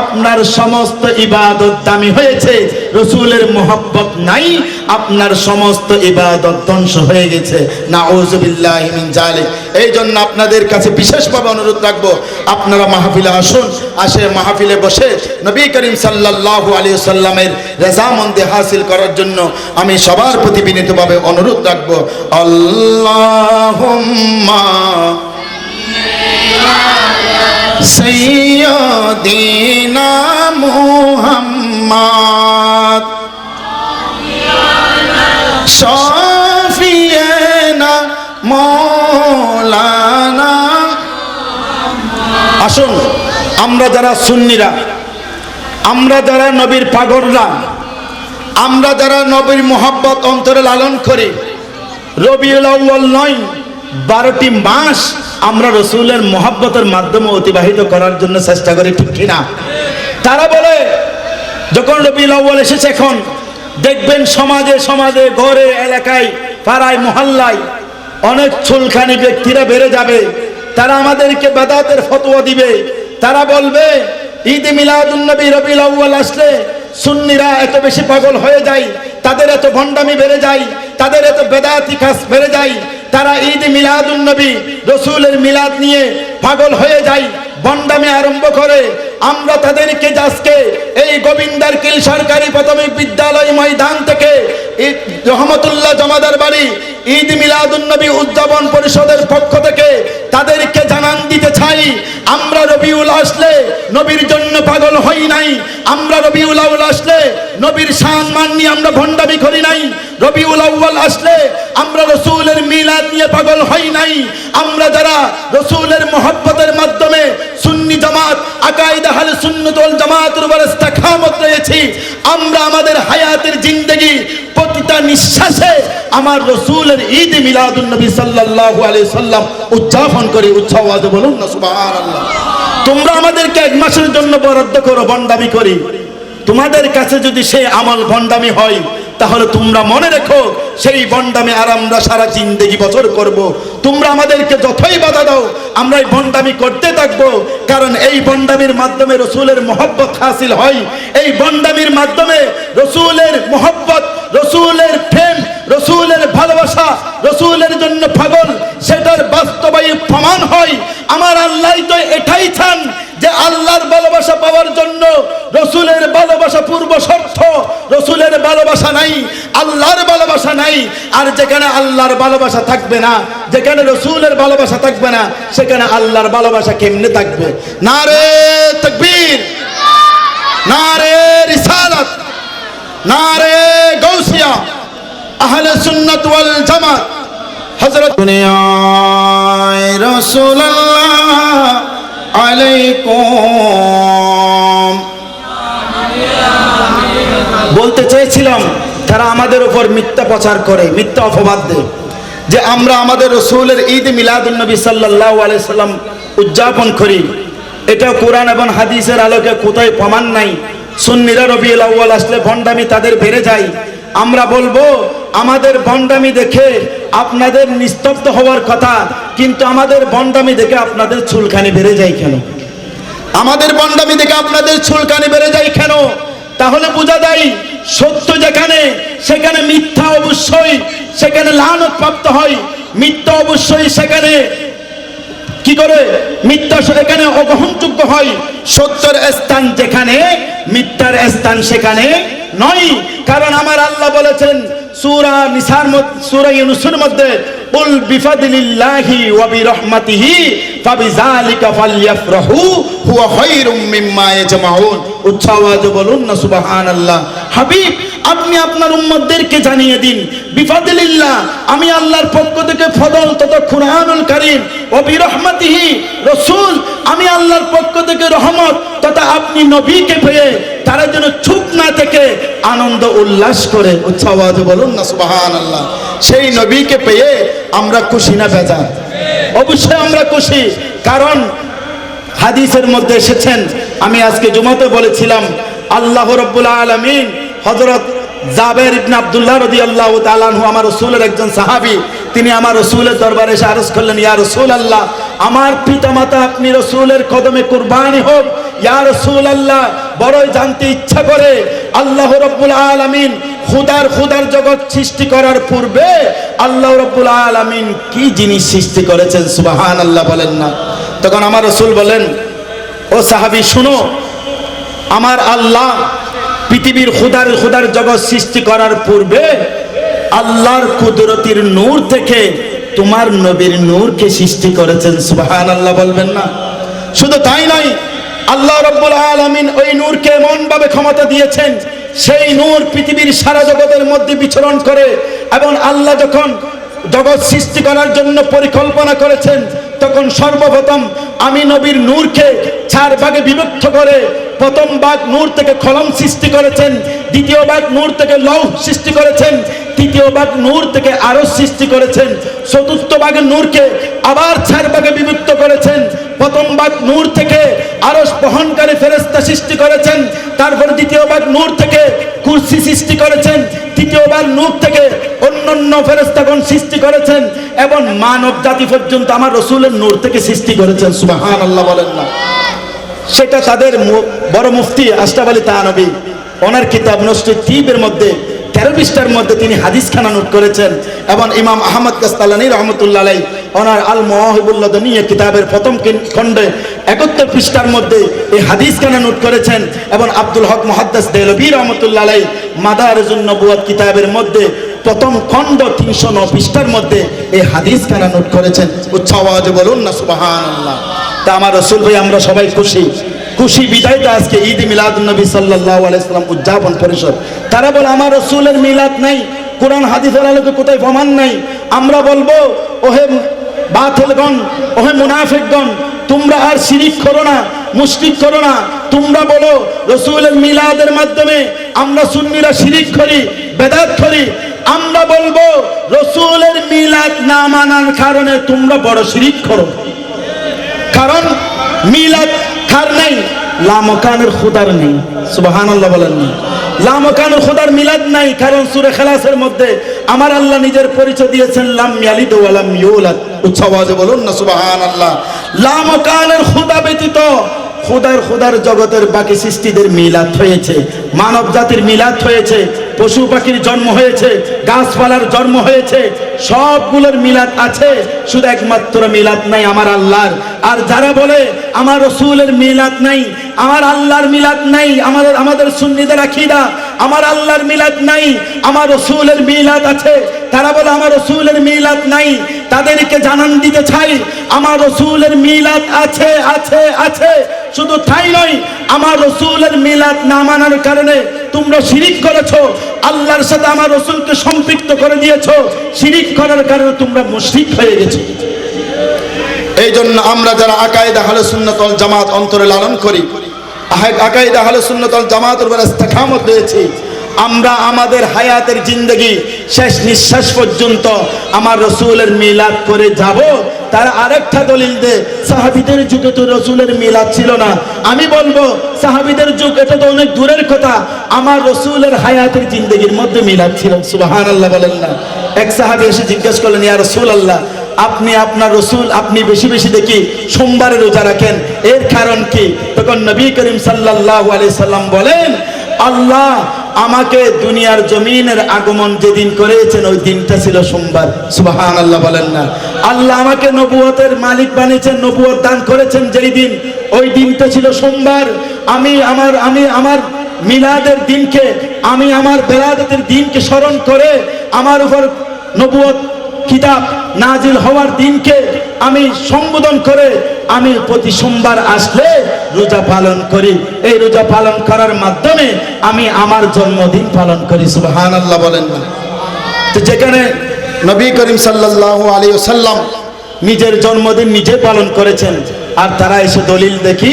আপনার সমস্ত ইবাদত দামি হয়েছে। রসুলের মহব্বত নাই, আপনার সমস্ত ইবাদত ধ্বংস হয়ে গেছে। নাউযুবিল্লাহি মিন যালিক। এই জন্য আপনাদের কাছে বিশেষভাবে অনুরোধ রাখবো, আপনারা মাহফিলে আসুন, আসে মাহফিলে বসে নবী করিম সাল্লাল্লাহু আলাইহি সাল্লামের রেজামন্দি হাসিল করার জন্য আমি সবার প্রতি বিনীতভাবে অনুরোধ রাখবো। আল্লাহুম্মা সাইয়্যিদিনা মুহাম্মদ শাফিয়ানা মাওলানা। আসুন আমরা যারা সুন্নিরা, আমরা যারা নবীর পাগলরা, আমরা যারা নবীর মোহাব্বত অন্তরে লালন করি, রবিউল আউয়াল নয় 12টি মাস আমরা রসুলের মোহাব্বতের মাধ্যমে অতিবাহিত করার জন্য চেষ্টা করি, ঠিক কিনা? তারা বলে যখন রবিউল আউয়াল এসেছে, এখন দেখবেন সমাজে সমাজে, ঘরে, এলাকায়, পাড়ায়, মহল্লায় অনেক চুলখানি ব্যক্তিরা বেড়ে যাবে। তারা আমাদেরকে বেদাতের ফতোয়া দিবে। তারা বলবে ঈদ মিলাদুন নবী রবিউল আউয়াল আসলে সুন্নিরা এত বেশি পাগল হয়ে যায়, তাদের এত ভণ্ডামি বেড়ে যায়, তাদের এত বেদাতি কাজ বেড়ে যায়, তারা ঈদ মিলাদুন নবী রসুলের মিলাদ নিয়ে পাগল হয়ে যায়, ভণ্ডামি আরম্ভ করে। আমরা তাদেরকে আজকে এই গোবিন্দারকিল সরকারি প্রাথমিক বিদ্যালয় ময়দান থেকে রহমতুল্লাহ জমাদার বাড়ি ঈদ মিলাদুন নবী উদযাপন পরিষদের পক্ষ থেকে তাদেরকে জানান দিতে চাই, আমরা রবিউল আসলে নবীর জন্য পাগল হই নাই। আমরা রবিউল আউয়াল আসলে নবীর শান মান নিয়ে আমরা ভণ্ডামি করি নাই। রবিউল আউয়াল আসলে আমরা রসুলের মিলাদ নিয়ে পাগল হই নাই। আমরা যারা রসুলের মহব্বতের মাধ্যমে সুন্নি জামাত আকাইদা আহলে সুন্নাত ওয়াল জামাতের উপর ইস্তেকামত রয়েছি, আমরা আমাদের হায়াতের জিন্দেগি প্রতিটা নিঃশ্বাসে আমার রসুলের ঈদ মিলাদুন নবী সাল্লাল্লাহু আলাইহি সাল্লাম উদযাপন করি। উচ্চ আওয়াজে বলুন না সুবহানাল্লাহ। তোমরা আমাদেরকে 1 মাসের জন্য বরাদ্দ করো, ভণ্ডামি করি। তোমাদের কাছে যদি সেই আমল ভণ্ডামি হয়, তাহলে তোমরা মনে রেখো সেই ভণ্ডামি আর আমরা সারা জিন্দেগি বছর করব। তোমরা আমাদেরকে যতই বাধা দাও, আমরা এই ভণ্ডামি করতে থাকবো, কারণ এই ভণ্ডামির মাধ্যমে রসুলের মহব্বত হাসিল হয়। এই ভণ্ডামির মাধ্যমে রসুলের মহব্বত, রসুলের প্রেম, রসুলের ভালোবাসা, রসুলের জন্য পাগল, সেটার বাস্তবায়িত প্রমাণ হয়। আমার আল্লাহ তো এটাই চান যে আল্লাহর ভালোবাসা পাওয়ার জন্য রসুলের ভালোবাসা পূর্ব শর্ত। রসুলের ভালোবাসা নাই, আল্লাহর ভালোবাসা নাই। আর যেখানে আল্লাহর ভালোবাসা থাকবে না, যেখানে রসুলের ভালোবাসা থাকবে না, সেখানে আল্লাহর ভালোবাসা কেমনে থাকবে? নারে তাকবীর, নারে রিসালাত, নারে গাউসিয়া, আহলে সুন্নাত ওয়াল জামাত। হযরত দুনিয়ায় রাসূলুল্লাহ আলাইকুম। বলতে চেয়েছিলাম তারা আমাদের উপর মিথ্যা প্রচার করে, মিথ্যা অপবাদ দেয় যে আমরা আমাদের রসুলের ঈদ মিলাদুন নবী সাল্লাল্লাহু আলাইহি সাল্লাম উদযাপন করি। এটা কোরআন এবং হাদিসের আলোকে কোথায় প্রমাণ নাই। সুন্নিরা রবিউল আউয়াল আসলে ভণ্ডামি তাদের বেড়ে যায়। আমরা বলবো আমাদের ভণ্ডামি দেখে আপনাদের নিস্তব্ধ হওয়ার কথা, কিন্তু আমাদের ভণ্ডামি দেখে আপনাদের চুলকানি বেড়ে যায় কেন? আমাদের বন্ডামি দেখে আপনাদের চুলকানি বেড়ে যায় কেন? তাহলে বোঝা যায় সত্য যেখানে সেখানে মিথ্যা অবশ্যই সেখানে লানত প্রাপ্ত হয়। মিথ্যা অবশ্যই সেখানে কি করে মিথ্যা সেখানে অগ্রহণযোগ্য হয়। সত্যের স্থান যেখানে, মিথ্যার স্থান সেখানে নয়। কারণ আমার আল্লাহ বলেছেন সূরা নিসার সূরা ইউনূসের মধ্যে, কুল বিফাদলিল্লাহি ওয়া বিরহমাতিহি ফাবিযালিকা ফালইফরাহু হুয়া খায়রুম মিম্মা ইয়াজমাউন। উচ্চ আওয়াজে বলুন না সুবহানাল্লাহ। হাবিব, আপনি আপনার উম্মতদেরকে জানিয়ে দিন, বিফাদলিল্লাহ, আমি আল্লাহর পক্ষ থেকে ফজল তথা কুরআনুল কারীম, ওয়া বিরহমাতিহি, রাসূল, আমি আল্লাহর পক্ষ থেকে রহমত তথা আপনি নবীকে পেয়ে তারা যেন চুপ না থেকে আনন্দ উল্লাস করে। উচ্চ আওয়াজে বলুন না সুবহানাল্লাহ। সেই নবীকে পেয়ে আমরা খুশি না বেজার? অবশ্যই আমরা খুশি। কারণ হাদিসের মধ্যে এসেছেন, আমি আজকে জুমাতে বলেছিলাম, আল্লাহ রাব্বুল আলামিন হযরত জাবের ইবনে আব্দুল্লাহ রাদিয়াল্লাহু তাআলা আনহু, আমার রাসূলের একজন সাহাবী, তিনি আমার রাসূলের দরবারে এসে আরজ করলেন, ইয়া রাসূলুল্লাহ, আমার পিতামাতা আপনি রাসূলের কদমে কুরবানি হোক। ইয়া রাসূলুল্লাহ, বড়ই জানতে ইচ্ছা করে আল্লাহ রাব্বুল আলামিন খুদার জগৎ সৃষ্টি করার পূর্বে আল্লাহ রাব্বুল আলামিন কি জিনিস সৃষ্টি করেছেন? সুবহানাল্লাহ বলেন না। তখন আমার রাসূল বলেন, ও সাহাবী শুনো, আমার আল্লাহ পৃথিবীর খুদার জগৎ সৃষ্টি করার পূর্বে আল্লাহর কুদরতির নূর থেকে তোমার নবীর নূরকে সৃষ্টি করেছেন। সুবহানাল্লাহ বলবেন না? শুধু তাই নয়, আল্লাহ রাব্বুল আলামিন ওই নূরকে এমন ভাবে ক্ষমতা দিয়েছেন, সেই নূর পৃথিবীর সারা জগতের মধ্যে বিচরণ করে। এবং আল্লাহ যখন জগৎ সৃষ্টি করার জন্য পরিকল্পনা করেছেন, তখন সর্বপ্রথম আমি নবীর নূরকে 4 ভাগে বিভক্ত করে প্রথম ভাগ নূর থেকে কলম সৃষ্টি করেছেন, দ্বিতীয় ভাগ নূর থেকে লৌহ সৃষ্টি করেছেন, তৃতীয় ভাগ নূর থেকে আরশ সৃষ্টি করেছেন, চতুর্থ ভাগে নূরকে আবার 4 ভাগে বিভক্ত করেছেন। প্রথম ভাগ নূর থেকে আরশ বহনকারী ফেরেশতা সৃষ্টি করেছেন, তারপর দ্বিতীয় ভাগ নূর থেকে কুরসি সৃষ্টি করেছেন, তৃতীয় ভাগ নূর থেকে অন্যান্য ফেরেশতাগণ সৃষ্টি করেছেন, এবং মানব জাতি পর্যন্ত আমার রাসূলের নূর থেকে সৃষ্টি করেছেন। সুবহানাল্লাহ বলেন না? সেটা তাদের বড় মুফতি আশরাফ আলী থানভী ওনার কিতাব নসরুত তিবের মধ্যে 13 পৃষ্ঠার মধ্যে তিনি হাদিসখানা নোট করেছেন। এবং ইমাম আহমদ কাস্তালানী রহমতুল্লাহ আলাইহি ওনার আল মাওয়াহিবুল লাদুনিয়া কিতাবের প্রথম খণ্ডে 71 পৃষ্ঠার মধ্যে এই হাদিসখানা নোট করেছেন। এবং আব্দুল হক মুহাদ্দিস দেহলভী রহমতুল্লাহ আলাইহি মাদারিজুন নবুওয়াত কিতাবের মধ্যে প্রথম খণ্ড 309 পৃষ্ঠার মধ্যে এই হাদিসখানা নোট করেছেন। উচ্চ আওয়াজে বলুন না সুবহানাল্লাহ। তা আমার রাসূল ভাই, আমরা সবাই খুশি বিদায় তো আজকে ঈদ মিলাদুন নবী সাল্লাল্লাহু আলাইহি সাল্লাম উদযাপন পরিষদ। তারা বলে আমার রাসূলের মিলাদ নাই, কোরআন হাদিসের আলোকে কোথায় প্রমাণ নাই। আমরা বলবো, ওহে বাতিলগণ, ওহে মুনাফিকগণ, তোমরা আর শিরিক করো না, মুশরিক করো না। তোমরা বলো রাসূলের মিলাদের মাধ্যমে আমরা সুন্নিরা শিরিক করি, বেদাত করি। আমরা বলবো রাসূলের মিলাদ না মানার কারণে তোমরা বড় শিরিক করো। কারণ মিলাদ কার নাই? লামকানের খুদার নেই। সুবহানাল্লাহ বলেন না? লামকানের খুদার মিলাদ নাই। কারণ সূরা ইখলাসের মধ্যে আমার আল্লাহ নিজের পরিচয় দিয়েছেন, লাম ইয়ালিদ ওয়া লাম ইউলাদ। উচ্চ আওয়াজে বলুন না সুবহানাল্লাহ। লামকানের খুদা ব্যতীত খুদার জগতের বাকি সৃষ্টিদের মিলাদ হয়েছে, মানব জাতির মিলাদ হয়েছে, পশু পাখির জন্ম হয়েছে, গাছপালার জন্ম হয়েছে, সবগুলোর মিলাদ আছে, শুধু একমাত্র মিলাদ নাই আমার আল্লাহর। আর যারা বলে আমার রাসূলের মিলাদ নাই, আমার আল্লাহর মিলাদ নাই, আমাদের সুন্নিদের আকীদা আমার আল্লাহর মিলাদ নাই, আমার রসুলের মিলাদ আছে। তারা বলে আমার রসুলের মিলাদ নাই। তাদেরকে জানান দিতে চাই আমার রসুলের মিলাদ আছে, আছে, আছে। শুধু তাই নয়, আমার রসুলের মিলাদ না মানার কারণে তোমরা শিরিক করেছো, আল্লাহর সাথে আমার রসুলকে সম্পৃক্ত করে দিয়েছো। শিরিক করার কারণে তোমরা মুশরিক হয়ে গেছো। এই জন্য আমরা যারা আকায়েদে আহলে সুন্নাত ওয়াল জামাত অন্তরে লালন করি, আকায়েদে আহলে সুন্নাত ওয়াল জামাতের উপর ইস্তেকামত রয়েছি, আমরা আমাদের হায়াতের জিন্দগি শেষ নিঃশ্বাস পর্যন্ত আমার রসুলের মিলাদ করে যাব। তার আরেকটা দলিল দে, সাহাবীদের যুগে তো রসুলের মিলাদ ছিল না। আমি বলবো সাহাবীদের যুগ এটা তো অনেক দূরের কথা, আমার রসুলের হায়াতের জিন্দগির মধ্যে মিলাদ ছিল। সুবহানাল্লাহ বলেন না। এক সাহাবী এসে জিজ্ঞেস করলেন, ইয়া রাসূলুল্লাহ, আপনি আপনার রসুল আপনি বেশি বেশি দেখি সোমবারে রোজা রাখেন, এর কারণ কি? তখন নবী করিম সাল্লাল্লাহু আলাইহি সাল্লাম বলেন, আল্লাহ আমাকে দুনিয়ার জমিনের আগমন যেদিন করেছেন ওই দিনটা ছিল সোমবার। সুবহানাল্লাহ বলেন না। আল্লাহ আমাকে নবুয়তের মালিক বানিয়েছেন, নবুয়ত দান করেছেন যেই দিন, ওই দিনটা ছিল সোমবার। আমি আমার মিলাদের দিনকে, আমি আমার বেলাদতের দিনকে স্মরণ করে আমার উপর নবুয়ত কিতাব নাজিল হওয়ার দিনকে আমি সম্বোধন করে আমি প্রতি সোমবার আসলে রোজা পালন করি। এই রোজা পালন করার মাধ্যমে আমি আমার জন্মদিন পালন করি। সুবহানাল্লাহ বলেন না। তো যেখানে নবী করিম সাল্লাল্লাহু আলাইহি ওয়াসাল্লাম নিজের জন্মদিন নিজে পালন করেছেন, আর তারা এসে দলিল দেখি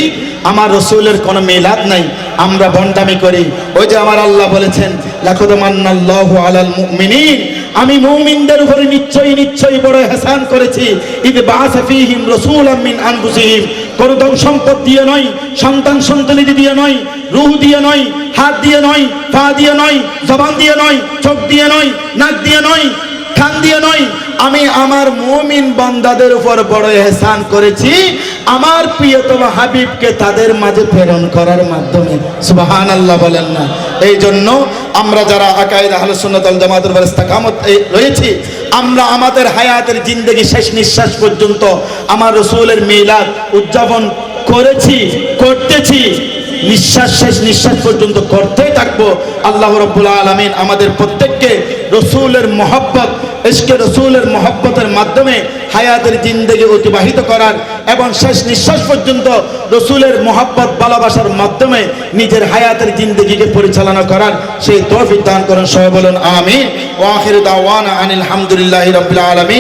আমার রসুলের কোনো মিলাদ নাই, আমরা বন্ডামি করি। ওই যে আমার আল্লাহ বলেছেন, লাকাদ মান্নাল্লাহু আলাল মুমিনিন, আমি মুমিনদের উপরে নিশ্চয়ই নিশ্চয়ই বড় ইহসান করেছি। ইদ বাআসা ফীহিম রাসূলাম মিন আনফুসিহিম, কোন ধন সম্পদ দিয়ে নয়, সন্তান সন্তানি দিয়ে নয়, রূহ দিয়ে নয়, হাত দিয়ে নয়, পা দিয়ে নয়, জবান দিয়ে নয়, চোখ দিয়ে নয়, নাক দিয়ে নয়, কান দিয়ে নয়, আমি আমার মুমিন বান্দাদের উপর বড় ইহসান করেছি আমার প্রিয়তম হাবিবকে তাদের মাঝে প্রেরণ করার মাধ্যমে। সুবহানাল্লাহ বলেন না। এই জন্য আমরা যারা আকায়েদে আহলে সুন্নাত ওয়াল জামাতের উপর ইস্তেকামত রয়েছি, আমরা আমাদের হায়াতের জিন্দগি শেষ নিঃশ্বাস পর্যন্ত আমার রসুলের মিলাদ উদযাপন করেছি, করতেছি, নিঃশ্বাস শেষ নিঃশ্বাস পর্যন্ত করতেই থাকবো। আল্লাহ রাব্বুল আলামিন আমাদের প্রত্যেককে রসুলের মহব্বত, ইশকে রসুলের মহব্বতের মাধ্যমে হায়াতের জিন্দগি অতিবাহিত করার এবং শেষ নিঃশ্বাস পর্যন্ত রসুলের মহব্বত ভালোবাসার মাধ্যমে নিজের হায়াতের জিন্দগিকে পরিচালনা করার সেই তৌফিক দান করেন। সবাই বলুন আমিন। ওয়া আখিরু দাওয়ানা আনিল হামদুলিল্লাহি রাব্বিল আলামিন।